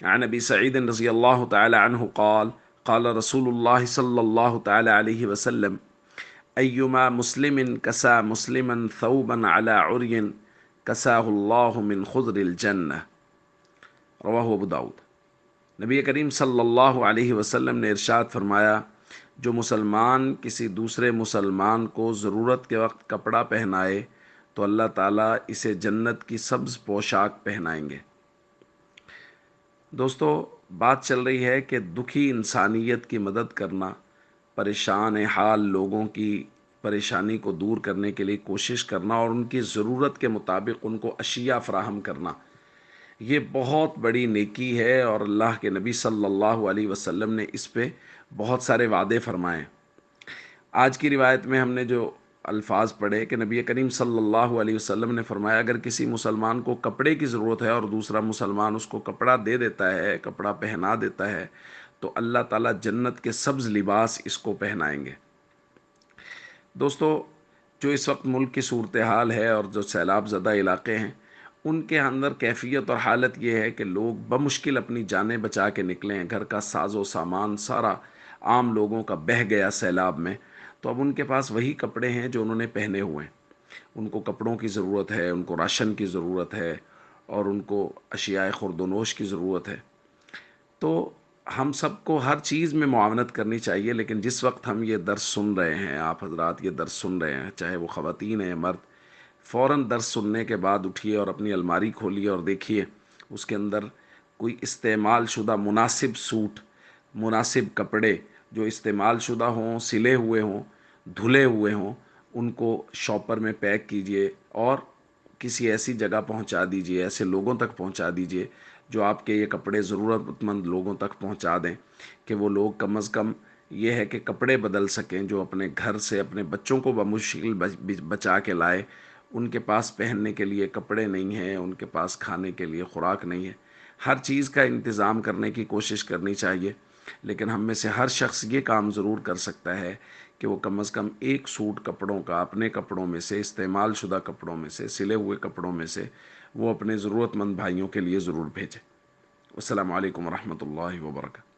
عن أبي سعيد رضي الله تعالى عنه قال قال رسول الله صلى الله تعالى عليه وسلم أيما مسلم كسى مسلما ثوبا على عري كساه الله من خضر الجنة رواہ ابو داود۔ نبی کریم صلی اللہ علیہ وسلم نے ارشاد فرمایا، جو مسلمان کسی دوسرے مسلمان کو ضرورت کے وقت کپڑا پہنائے تو اللہ تعالیٰ اسے جنت کی سبز پوشاک پہنائیں گے۔ دوستو، بات چل رہی ہے کہ دکھی انسانیت کی مدد کرنا، پریشان حال لوگوں کی پریشانی کو دور کرنے کے لیے کوشش کرنا اور ان کی ضرورت کے مطابق ان کو اشیاء فراہم کرنا، یہ بہت بڑی نیکی ہے، اور اللہ کے نبی صلی اللہ علیہ وسلم نے اس پہ بہت سارے وعدے فرمائے۔ آج کی روایت میں ہم نے جو الفاظ پڑھے کہ نبی کریم صلی اللہ علیہ وسلم نے فرمایا، اگر کسی مسلمان کو کپڑے کی ضرورت ہے اور دوسرا مسلمان اس کو کپڑا دے دیتا ہے، کپڑا پہنا دیتا ہے، تو اللہ تعالیٰ جنت کے سبز لباس اس کو پہنائیں گے۔ دوستو، جو اس وقت ملک کی صورتحال ہے اور جو سیلاب زدہ علاقے ہیں، ان کے اندر کیفیت اور حالت یہ ہے کہ لوگ بمشکل اپنی جانیں بچا کے نکلے ہیں۔ گھر کا ساز و سامان سارا عام لوگوں کا بہہ گیا سیلاب میں، تو اب ان کے پاس وہی کپڑے ہیں جو انہوں نے پہنے ہوئے ہیں۔ ان کو کپڑوں کی ضرورت ہے، ان کو راشن کی ضرورت ہے، اور ان کو اشیاء خورد و نوش کی ضرورت ہے۔ تو ہم سب کو ہر چیز میں معاونت کرنی چاہیے، لیکن جس وقت ہم یہ درس سن رہے ہیں، آپ حضرات یہ درس سن رہے ہیں، چاہے وہ خواتین ہیں مرد، فوراً درس سننے کے بعد اٹھیے اور اپنی الماری کھولیے اور دیکھیے اس کے اندر کوئی استعمال شدہ مناسب سوٹ، مناسب کپڑے جو استعمال شدہ ہوں، سلے ہوئے ہوں، دھلے ہوئے ہوں، ان کو شاپر میں پیک کیجئے اور کسی ایسی جگہ پہنچا دیجئے، ایسے لوگوں تک پہنچا دیجئے جو آپ کے یہ کپڑے ضرورت مند لوگوں تک پہنچا دیں، کہ وہ لوگ کم از کم یہ ہے کہ کپڑے بدل سکیں، جو اپنے گھر سے اپنے بچوں کو بمشکل بچا کے لائے، ان کے پاس پہننے کے لیے کپڑے نہیں ہیں، ان کے پاس کھانے کے لیے خوراک نہیں ہے۔ ہر چیز کا انتظام کرنے کی کوشش کرنی چاہیے، لیکن ہم میں سے ہر شخص یہ کام ضرور کر سکتا ہے کہ وہ کم از کم ایک سوٹ کپڑوں کا اپنے کپڑوں میں سے، استعمال شدہ کپڑوں میں سے، سلے ہوئے کپڑوں میں سے، وہ اپنے ضرورت مند بھائیوں کے لیے ضرور بھیجے۔ السلام علیکم ورحمۃ اللہ وبرکاتہ۔